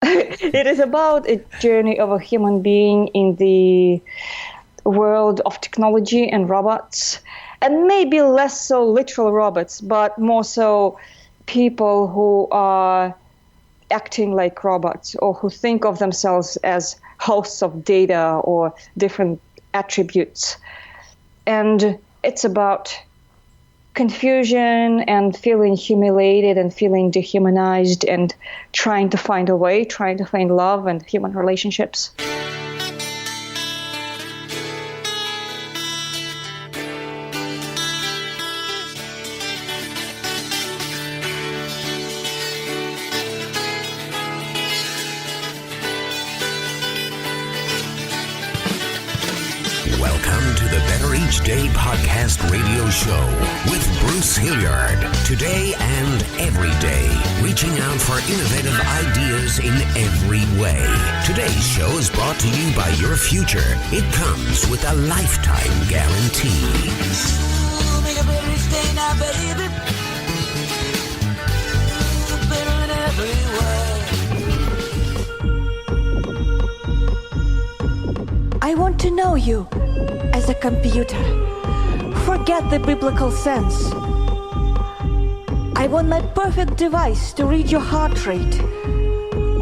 It is about a journey of a human being in the world of technology and robots, and maybe less so literal robots, but more so people who are acting like robots or who think of themselves as hosts of data or different attributes. And it's about confusion and feeling humiliated and feeling dehumanized and trying to find a way, trying to find love and human relationships. Welcome to the Better Each Day podcast radio show with Bruce Hilliard. Today and every day, reaching out for innovative ideas in every way. Today's show is brought to you by your future. It comes with a lifetime guarantee. Make a better each day now, baby. Better in every way. I want to know you as a computer. Forget the biblical sense. I want my perfect device to read your heart rate.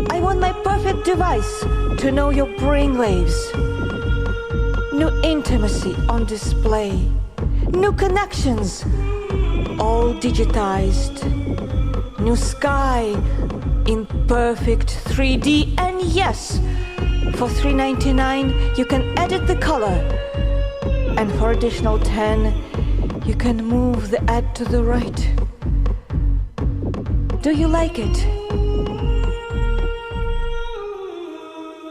I want my perfect device to know your brainwaves. New intimacy on display. New connections, all digitized. New sky in perfect 3D. And yes, for $3.99 you can edit the color. And for additional $10, you can move the ad to the right. Do you like it?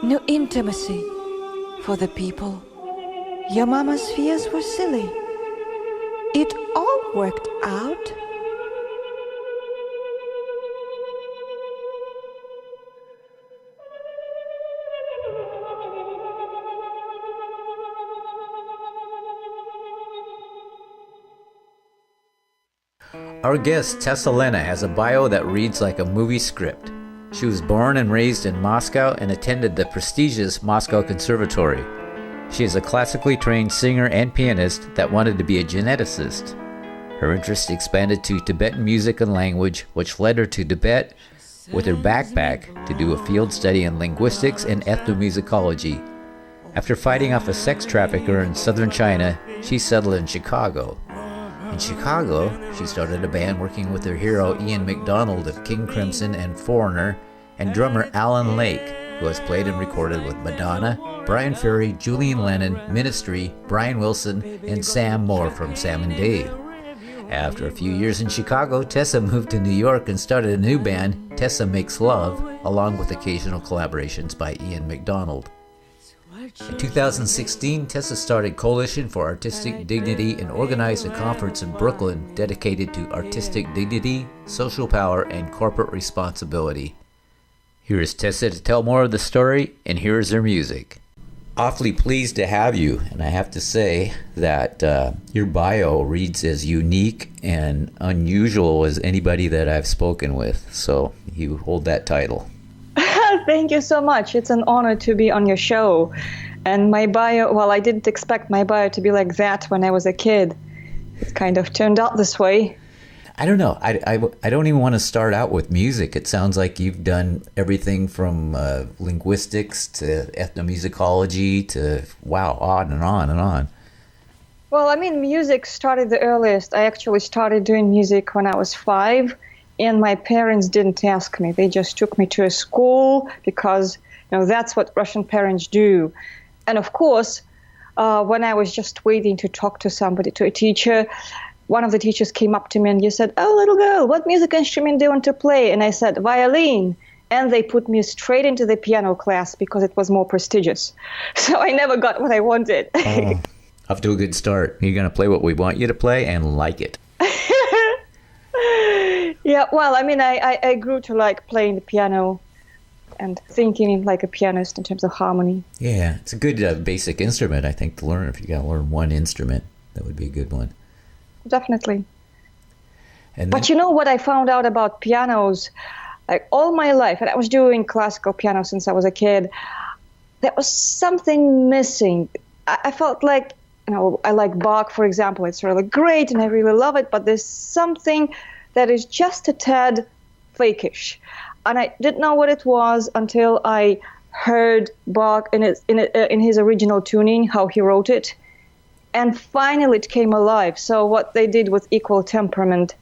New intimacy for the people. Your mama's fears were silly. It all worked out. Our guest, Tessa Lena, has a bio that reads like a movie script. She was born and raised in Moscow and attended the prestigious Moscow Conservatory. She is a classically trained singer and pianist that wanted to be a geneticist. Her interest expanded to Tibetan music and language, which led her to Tibet with her backpack to do a field study in linguistics and enthomusicology. After fighting off a sex trafficker in southern China, she settled in Chicago. In Chicago, she started a band working with her hero Ian McDonald of King Crimson and Foreigner, and drummer Alan Lake, who has played and recorded with Madonna, Brian Ferry, Julian Lennon, Ministry, Brian Wilson, and Sam Moore from Sam and Dave. After a few years in Chicago, Tessa moved to New York and started a new band, Tessa Makes Love, along with occasional collaborations by Ian McDonald. In 2016, Tessa started Coalition for Artistic Dignity and organized a conference in Brooklyn dedicated to artistic dignity, social power, and corporate responsibility. Here is Tessa to tell more of the story, and here is her music. Awfully pleased to have you, and I have to say that your bio reads as unique and unusual as anybody that I've spoken with, so you hold that title. Thank you so much. It's an honor to be on your show. And my bio, well, I didn't expect my bio to be like that when I was a kid. It kind of turned out this way. I don't know. I don't even want to start out with music. It sounds like you've done everything from linguistics to ethnomusicology to, wow, on and on and on. Well, I mean, music started the earliest. I actually started doing music when I was 5. And my parents didn't ask me. They just took me to a school because, that's what Russian parents do. And of course, when I was just waiting to talk to somebody, to a teacher, one of the teachers came up to me and he said, "Oh, little girl, what music instrument do you want to play?" And I said, "Violin." And they put me straight into the piano class because it was more prestigious. So I never got what I wanted. Oh, off to a good start. You're going to play what we want you to play and like it. Yeah, well, I mean, I grew to like playing the piano and thinking like a pianist in terms of harmony. Yeah, it's a good basic instrument, I think, to learn. If you got to learn one instrument, that would be a good one. Definitely. And but you know what I found out about pianos? Like all my life, and I was doing classical piano since I was a kid, there was something missing. I felt like, I like Bach, for example. It's really great and I really love it, but there's something that is just a tad fakish. And I didn't know what it was until I heard Bach in his original tuning, how he wrote it. And finally it came alive. So what they did with equal temperament,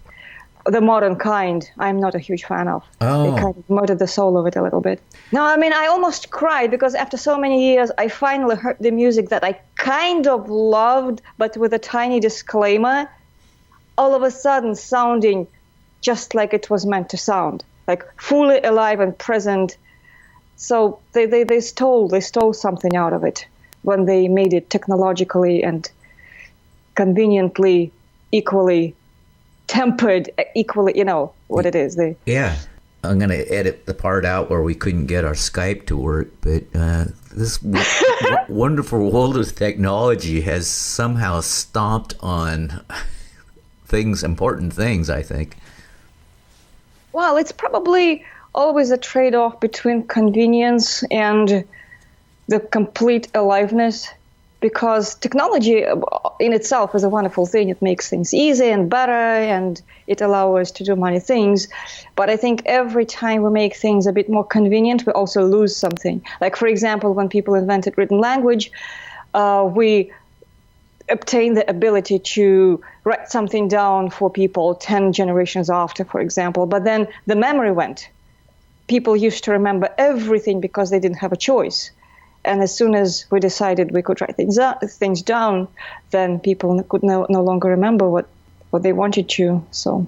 the modern kind, I'm not a huge fan of. Oh. They kind of murdered the soul of it a little bit. No, I mean, I almost cried because after so many years, I finally heard the music that I kind of loved, but with a tiny disclaimer, all of a sudden sounding just like it was meant to sound, like fully alive and present. So they stole something out of it when they made it technologically and conveniently equally tempered, equally, what it is. Yeah. I'm going to edit the part out where we couldn't get our Skype to work, but this wonderful world of technology has somehow stomped on important things, I think. Well, it's probably always a trade-off between convenience and the complete aliveness, because technology in itself is a wonderful thing. It makes things easy and better, and it allows us to do many things. But I think every time we make things a bit more convenient, we also lose something. Like, for example, when people invented written language, we obtained the ability to write something down for people 10 generations after, for example. But then the memory went. People used to remember everything because they didn't have a choice. And as soon as we decided we could write things down, then people could no longer remember what they wanted to. So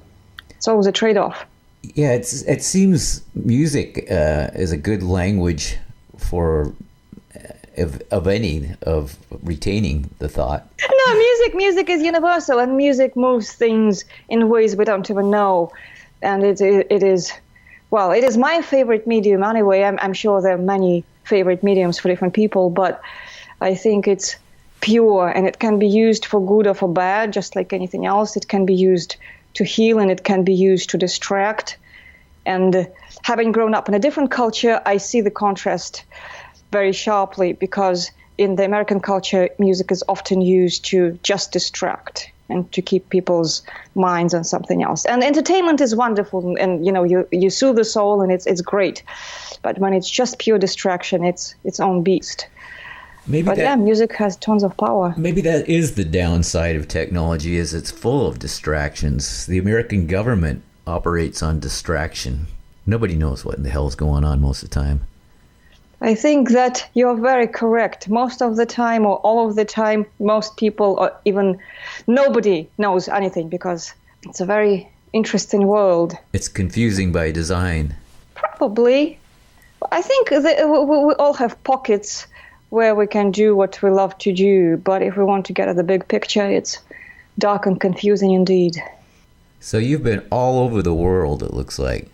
it's always a trade-off. Yeah, it seems music is a good language for of retaining the thought. No, music is universal, and music moves things in ways we don't even know. And it is my favorite medium anyway. I'm sure there are many favorite mediums for different people, but I think it's pure, and it can be used for good or for bad, just like anything else. It can be used to heal, and it can be used to distract. And having grown up in a different culture, I see the contrast very sharply, because in the American culture, music is often used to just distract and to keep people's minds on something else. And entertainment is wonderful, and you soothe the soul, and it's great. But when it's just pure distraction, it's its own beast. Music has tons of power. Maybe that is the downside of technology, is it's full of distractions. The American government operates on distraction. Nobody knows what in the hell is going on most of the time. I think that you're very correct. Most of the time, or all of the time, most people, or even nobody knows anything, because it's a very interesting world. It's confusing by design. Probably. I think that we all have pockets where we can do what we love to do, but if we want to get at the big picture, it's dark and confusing indeed. So you've been all over the world, it looks like.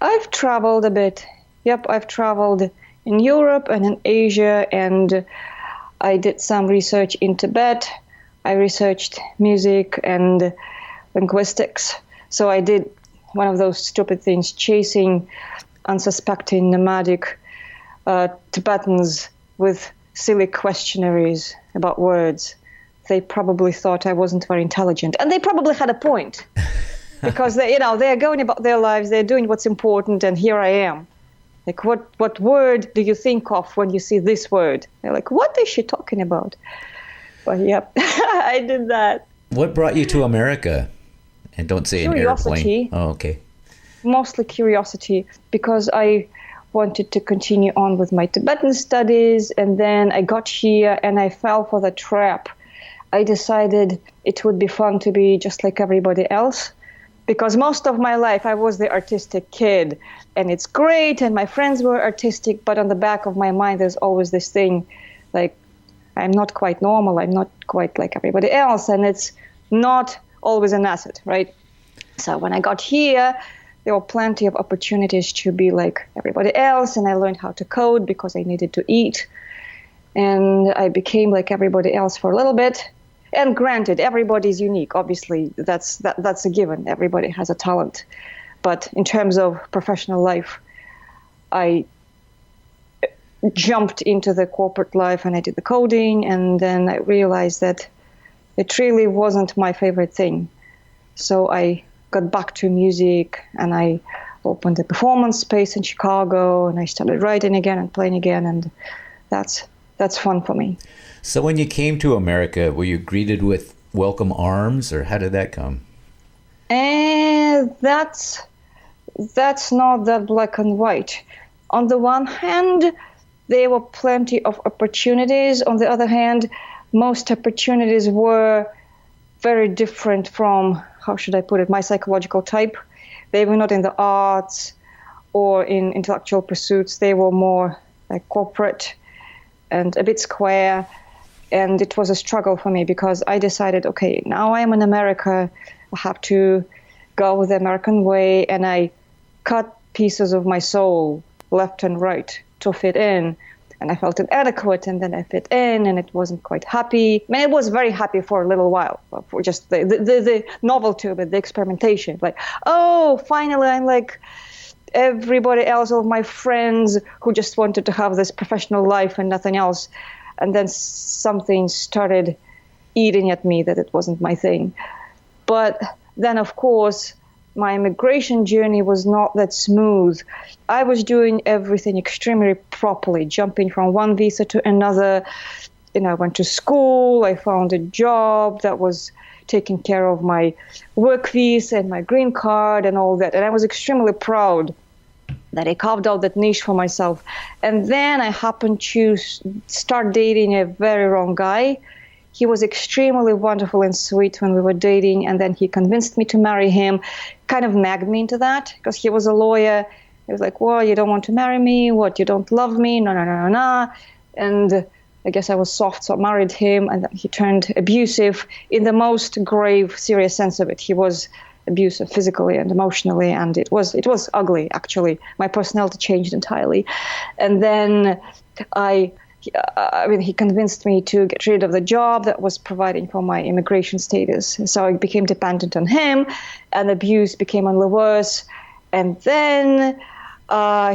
I've traveled a bit. Yep, I've traveled in Europe and in Asia, and I did some research in Tibet. I researched music and linguistics. So I did one of those stupid things, chasing unsuspecting nomadic Tibetans with silly questionnaires about words. They probably thought I wasn't very intelligent, and they probably had a point, because they're going about their lives, they're doing what's important, and here I am. Like, what word do you think of when you see this word? They're like, what is she talking about? But yep, I did that. What brought you to America? And don't say an airplane. Oh, okay. Mostly curiosity, because I wanted to continue on with my Tibetan studies, and then I got here and I fell for the trap. I decided it would be fun to be just like everybody else, because most of my life I was the artistic kid, and it's great, and my friends were artistic, but on the back of my mind there's always this thing, like, I'm not quite normal, I'm not quite like everybody else, and it's not always an asset, right? So when I got here, there were plenty of opportunities to be like everybody else, and I learned how to code because I needed to eat, and I became like everybody else for a little bit. And granted, everybody's unique. Obviously, that's a given. Everybody has a talent. But in terms of professional life, I jumped into the corporate life and I did the coding, and then I realized that it really wasn't my favorite thing. So I got back to music and I opened a performance space in Chicago, and I started writing again and playing again, and that's fun for me. So when you came to America, were you greeted with welcome arms, or how did that come? And that's not that black and white. On the one hand, there were plenty of opportunities. On the other hand, most opportunities were very different from, how should I put it, my psychological type. They were not in the arts or in intellectual pursuits. They were more like corporate and a bit square. And it was a struggle for me because I decided, okay, now I'm in America. I have to go the American way. And I cut pieces of my soul left and right to fit in. And I felt inadequate, and then I fit in, and it wasn't quite happy. I mean, it was very happy for a little while, for just the novelty of it, the experimentation. Like, oh, finally, I'm like everybody else, all of my friends who just wanted to have this professional life and nothing else. And then something started eating at me that it wasn't my thing. But then, of course, my immigration journey was not that smooth. I was doing everything extremely properly, jumping from one visa to another. I went to school. I found a job that was taking care of my work visa and my green card and all that. And I was extremely proud that I carved out that niche for myself. And then I happened to start dating a very wrong guy. He was extremely wonderful and sweet when we were dating, and then he convinced me to marry him, kind of nagged me into that, because he was a lawyer. He was like, well, you don't want to marry me? What, you don't love me? No. And I guess I was soft, so I married him, and then he turned abusive in the most grave, serious sense of it. He was abusive physically and emotionally, and it was ugly, actually. My personality changed entirely. And then he convinced me to get rid of the job that was providing for my immigration status. So I became dependent on him, and abuse became only worse. And then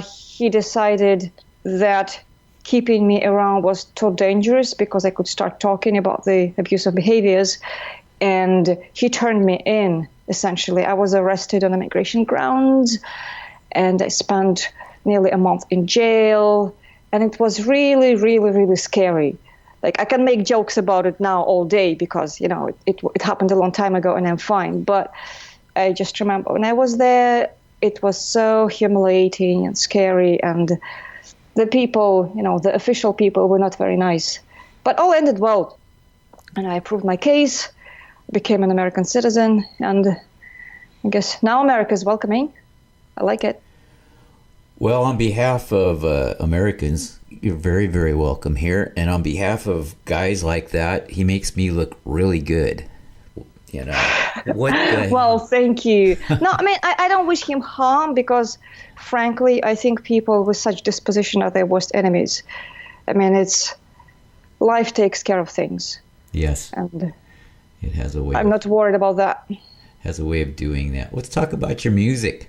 he decided that keeping me around was too dangerous because I could start talking about the abusive behaviors. And he turned me in, essentially. I was arrested on immigration grounds, and I spent nearly a month in jail. And it was really, really, really scary. Like, I can make jokes about it now all day because, it happened a long time ago and I'm fine. But I just remember when I was there, it was so humiliating and scary. And the people, the official people were not very nice. But all ended well. And I proved my case, became an American citizen. And I guess now America is welcoming. I like it. Well, on behalf of Americans, you're very, very welcome here. And on behalf of guys like that, he makes me look really good. What the Well, thank you. No, I mean, I don't wish him harm because, frankly, I think people with such disposition are their worst enemies. I mean, life takes care of things. Yes. And it has a way. I'm not worried about that. Has a way of doing that. Let's talk about your music.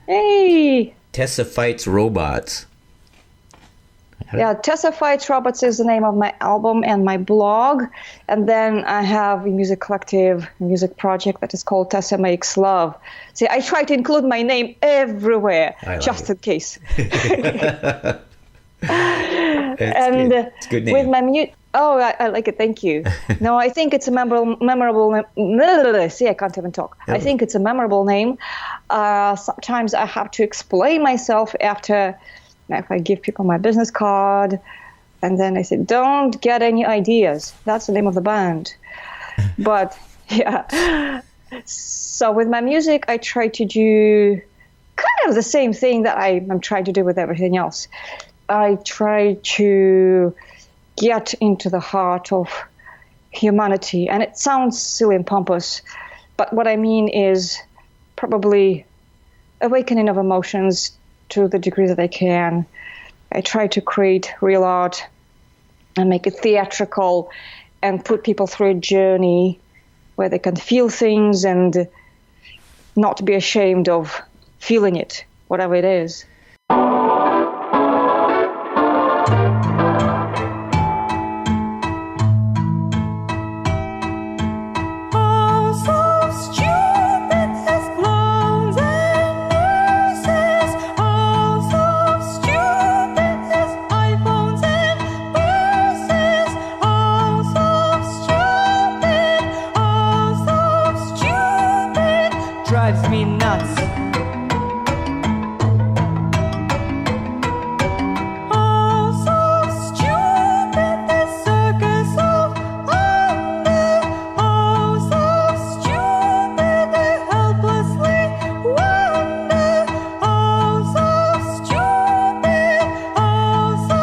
Hey! Tessa Fights Robots. Yeah, Tessa Fights Robots is the name of my album and my blog. And then I have a music collective, a music project that is called Tessa Makes Love. See, I try to include my name everywhere, just in case. It's a good name. With my music. Oh, I like it. Thank you. No, I think it's a memorable. See, I can't even talk. I think it's a memorable name. Sometimes I have to explain myself after, if I give people my business card, and then I say, "Don't get any ideas." That's the name of the band. But yeah. So with my music, I try to do kind of the same thing that I'm trying to do with everything else. I try to get into the heart of humanity. And it sounds silly and pompous, but what I mean is probably awakening of emotions to the degree that I can. I try to create real art and make it theatrical and put people through a journey where they can feel things and not be ashamed of feeling it, whatever it is. Drives me nuts. Oh, so stupid, this circus of wonder. Oh, so stupid, they helplessly wonder. Oh, so stupid, oh, so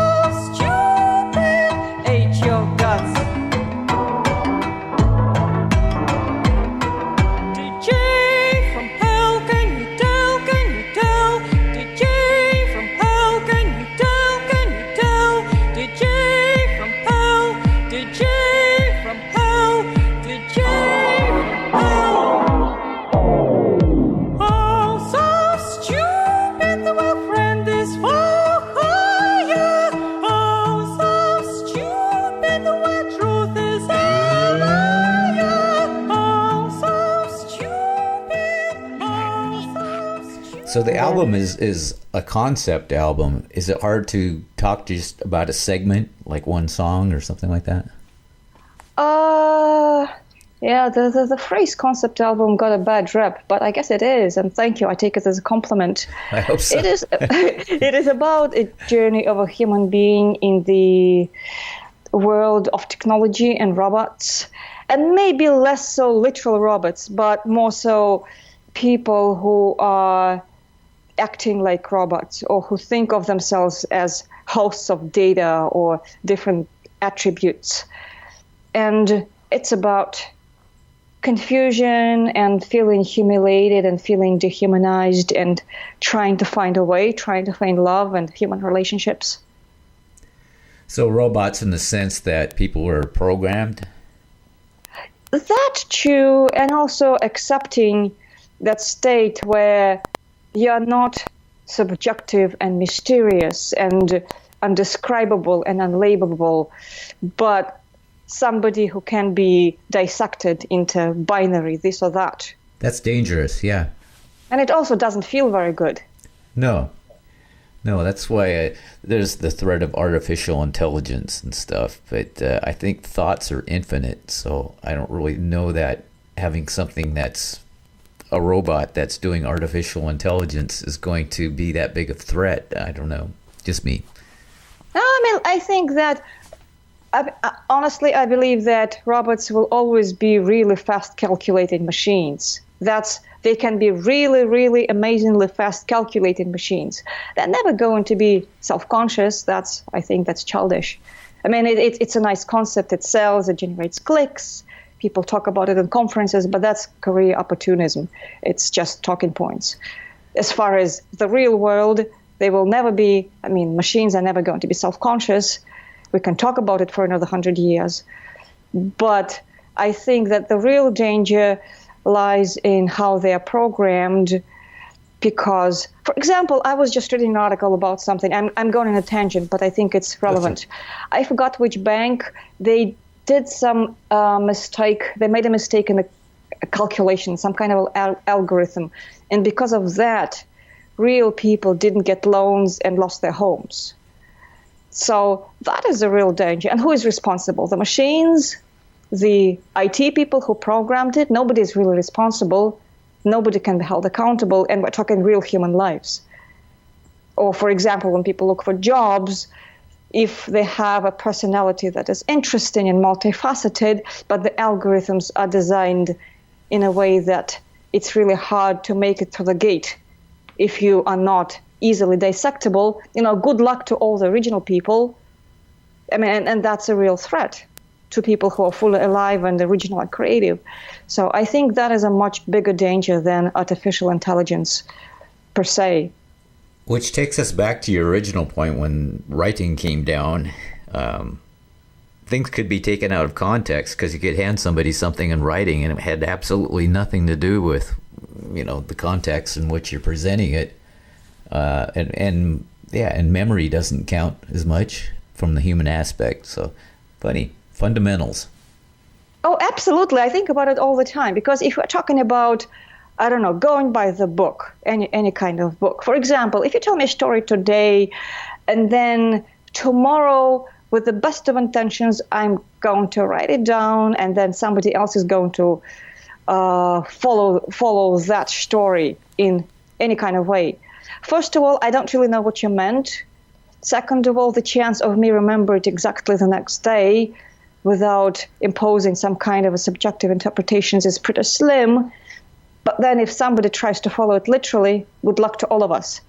stupid. Ate your guts. So the album is a concept album. Is it hard to talk just about a segment, like one song or something like that? Yeah, the phrase concept album got a bad rep, but I guess it is, and thank you. I take it as a compliment. I hope so. It is, it is about a journey of a human being in the world of technology and robots, and maybe less so literal robots, but more so people who are acting like robots or who think of themselves as hosts of data or different attributes. And it's about confusion and feeling humiliated and feeling dehumanized and trying to find a way, trying to find love and human relationships. So robots in the sense that people were programmed? That too, and also accepting that state where you're not subjective and mysterious and undescribable and unlabelable, but somebody who can be dissected into binary, this or that. That's dangerous, yeah. And it also doesn't feel very good. No, that's why there's the threat of artificial intelligence and stuff. But I think thoughts are infinite, so I don't really know that having something that's a robot that's doing artificial intelligence is going to be that big a threat. I don't know. Just me. No, I mean, I think that, honestly, I believe that robots will always be really fast calculating machines. They can be really, really amazingly fast calculating machines. They're never going to be self-conscious. I think that's childish. I mean, it's a nice concept. It sells, it generates clicks. People talk about it in conferences, but that's career opportunism. It's just talking points. As far as the real world, they will never be, machines are never going to be self-conscious. We can talk about it for another 100 years. But I think that the real danger lies in how they are programmed, because, for example, I was just reading an article about something. I'm going on a tangent, but I think it's relevant. I forgot which bank. They did some mistake. They made a mistake in a calculation, some kind of algorithm. And because of that, real people didn't get loans and lost their homes. So that is a real danger. And who is responsible? The machines, the IT people who programmed it? Nobody is really responsible. Nobody can be held accountable. And we're talking real human lives. Or, for example, when people look for jobs, if they have a personality that is interesting and multifaceted, but the algorithms are designed in a way that it's really hard to make it through the gate if you are not easily dissectable, good luck to all the original people. And that's a real threat to people who are fully alive and original and creative. So I think that is a much bigger danger than artificial intelligence per se. Which takes us back to your original point when writing came down. Things could be taken out of context because you could hand somebody something in writing and it had absolutely nothing to do with the context in which you're presenting it. And memory doesn't count as much from the human aspect. So, funny. Fundamentals. Oh, absolutely. I think about it all the time, because if we're talking about, I don't know, going by the book, any kind of book. For example, if you tell me a story today and then tomorrow, with the best of intentions, I'm going to write it down, and then somebody else is going to follow that story in any kind of way. First of all, I don't really know what you meant. Second of all, the chance of me remember it exactly the next day without imposing some kind of a subjective interpretations is pretty slim. But then if somebody tries to follow it literally, good luck to all of us.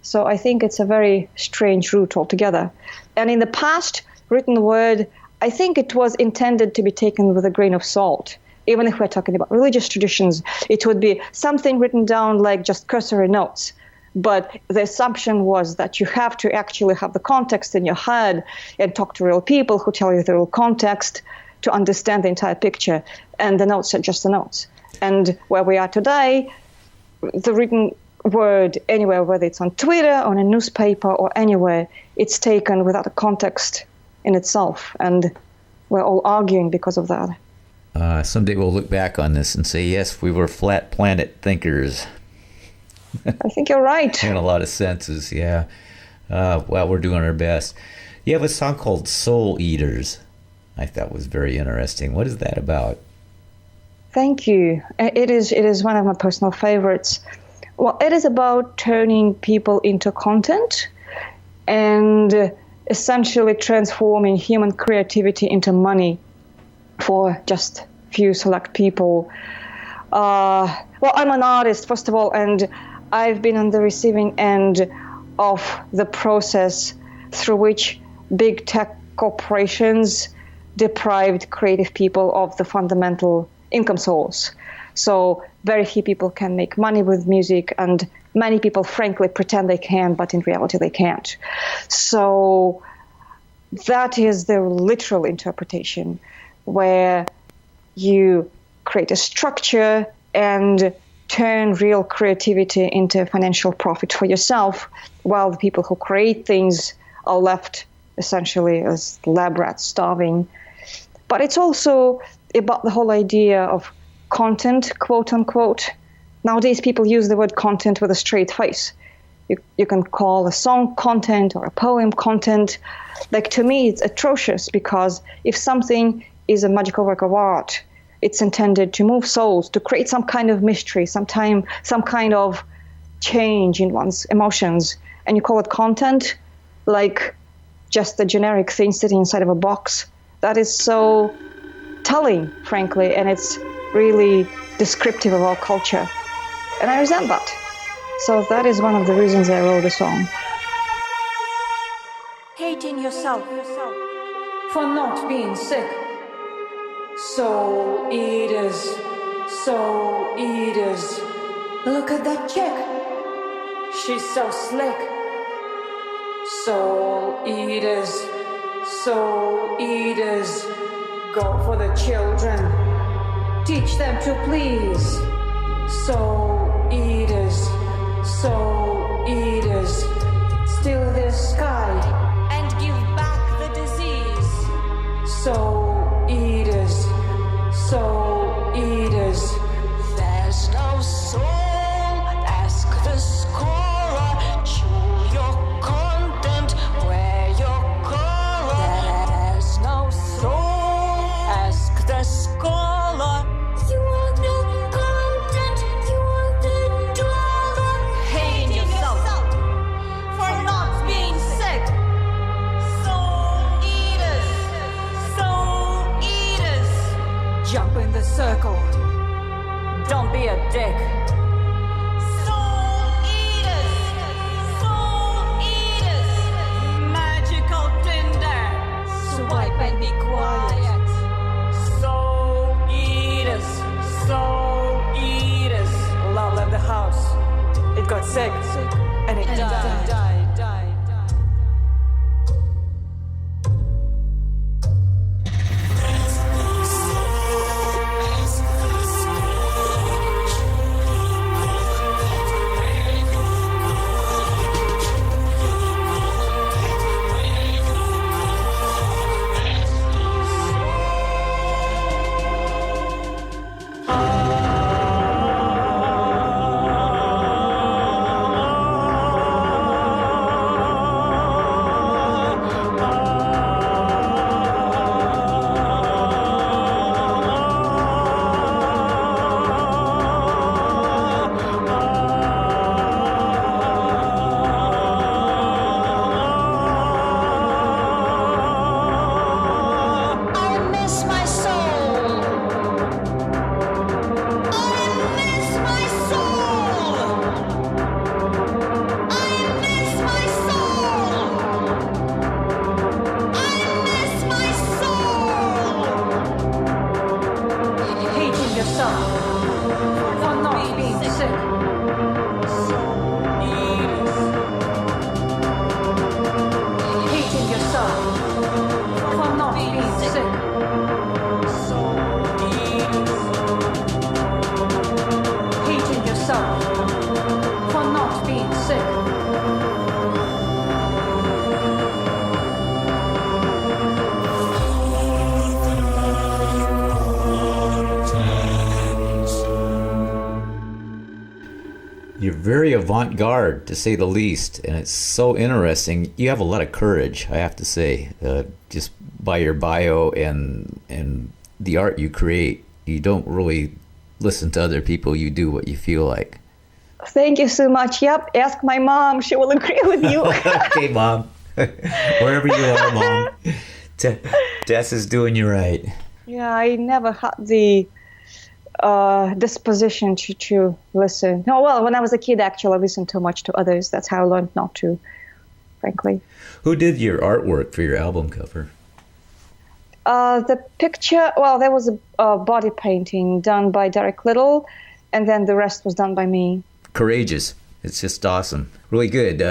So I think it's a very strange route altogether. And in the past, written word, I think it was intended to be taken with a grain of salt. Even if we're talking about religious traditions, it would be something written down like just cursory notes. But the assumption was that you have to actually have the context in your head and talk to real people who tell you the real context to understand the entire picture. And the notes are just the notes. And where we are today, the written word anywhere, whether it's on Twitter, on a newspaper, or anywhere, it's taken without a context in itself. And we're all arguing because of that. Someday we'll look back on this and say, yes, we were flat planet thinkers. I think you're right. In a lot of senses, yeah. Well, we're doing our best. You have a song called Soul Eaters. I thought was very interesting. What is that about? Thank you. It is one of my personal favorites. Well, it is about turning people into content and essentially transforming human creativity into money for just few select people. Well, I'm an artist, first of all, and I've been on the receiving end of the process through which big tech corporations deprived creative people of the fundamental income source. So very few people can make money with music, and many people, frankly, pretend they can, but in reality they can't. So that is the literal interpretation, where you create a structure and turn real creativity into financial profit for yourself, while the people who create things are left essentially as lab rats starving. But it's also about the whole idea of content, quote unquote. Nowadays people use the word content with a straight face. You can call a song content or a poem content. Like, to me, it's atrocious, because if something is a magical work of art, it's intended to move souls, to create some kind of mystery, some kind of change in one's emotions. And you call it content, like just a generic thing sitting inside of a box. That is so telling, frankly, and it's really descriptive of our culture. And I resent that. So that is one of the reasons I wrote the song. Hating yourself for not being sick. Soul eaters, soul eaters. Look at that chick. She's so slick. Soul eaters, soul eaters. Go for the children. Teach them to please. Soul eaters, soul eaters. Steal their sky And give back the disease. soul eaters, soul eaters. There's no soul, ask the scorer. Chew your content, wear your collar. There's no soul, ask the scholar. You are the content, you are the dollar. Hate yourself for not being sick. Soul eaters, soul eaters. Jump in the circle. Don't be a dick. Soul eaters, soul eaters. Magical Tinder. Swipe and be quiet. Soul eaters, soul eaters. Love left the house. It got sick, and it died. very avant-garde, to say the least, and it's so interesting. You have a lot of courage, I have to say, just by your bio and the art you create. You don't really listen to other people. You do what you feel like. Thank you so much. Yep, ask my mom. She will agree with you. Okay, Mom. Wherever you are, Mom. Tess is doing you right. Yeah, I never had the disposition to listen. No, well, when I was a kid, actually, I listened too much to others. That's how I learned not to, frankly. Who did your artwork for your album cover? The picture, well, there was a body painting done by Derek Little, and then the rest was done by me. Courageous. It's just awesome. Really good.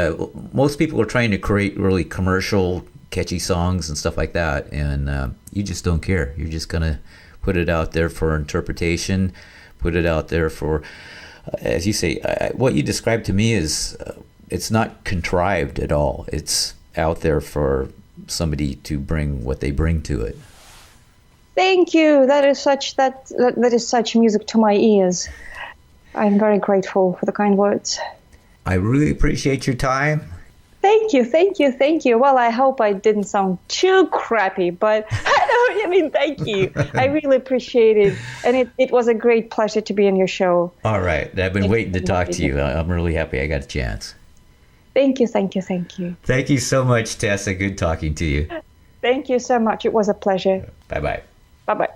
Most people are trying to create really commercial, catchy songs and stuff like that, and you just don't care. You're just going to put it out there for interpretation, put it out there for, as you say, what you described to me is, it's not contrived at all. It's out there for somebody to bring what they bring to it. Thank you. That is such music to my ears. I'm very grateful for the kind words. I really appreciate your time. Thank you. Well, I hope I didn't sound too crappy, but thank you. I really appreciate it. And it was a great pleasure to be on your show. All right. I've been waiting to talk to you. I'm really happy I got a chance. Thank you. Thank you so much, Tessa. Good talking to you. Thank you so much. It was a pleasure. Bye-bye. Bye-bye.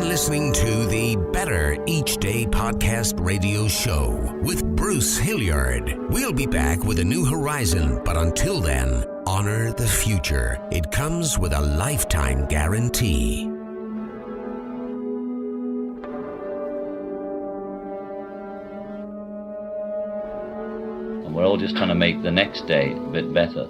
Listening to the Better Each Day podcast radio show with Bruce Hilliard. We'll be back with a new horizon, but until then, honor the future. It comes with a lifetime guarantee. And we're all just trying to make the next day a bit better.